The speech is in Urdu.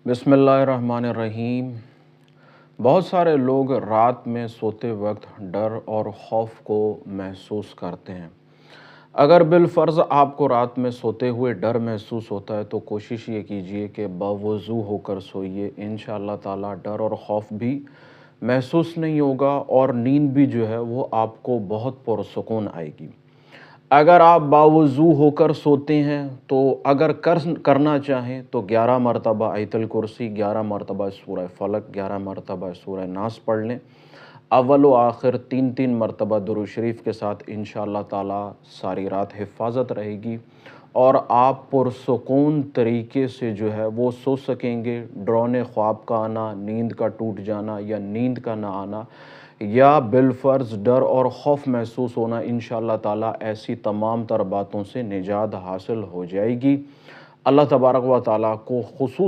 بسم اللہ الرحمن الرحیم۔ بہت سارے لوگ رات میں سوتے وقت ڈر اور خوف کو محسوس کرتے ہیں۔ اگر بالفرض آپ کو رات میں سوتے ہوئے ڈر محسوس ہوتا ہے تو کوشش یہ کیجئے کہ باوضو ہو کر سوئیے۔ انشاءاللہ تعالی ڈر اور خوف بھی محسوس نہیں ہوگا اور نیند بھی جو ہے وہ آپ کو بہت پرسکون آئے گی۔ اگر آپ باوضو ہو کر سوتے ہیں تو اگر کرنا چاہیں تو 11 مرتبہ آیت الکرسی، 11 مرتبہ سورہ فلق، 11 مرتبہ سورہ ناس پڑھ لیں۔ اول و آخر 3 مرتبہ درود شریف کے ساتھ انشاءاللہ تعالی ساری رات حفاظت رہے گی اور آپ پرسکون طریقے سے جو ہے وہ سو سکیں گے۔ ڈراؤنے خواب کا آنا، نیند کا ٹوٹ جانا یا نیند کا نہ آنا یا بالفرض ڈر اور خوف محسوس ہونا، انشاءاللہ تعالی ایسی تمام تر باتوں سے نجات حاصل ہو جائے گی۔ اللہ تبارک و تعالی کو خصوص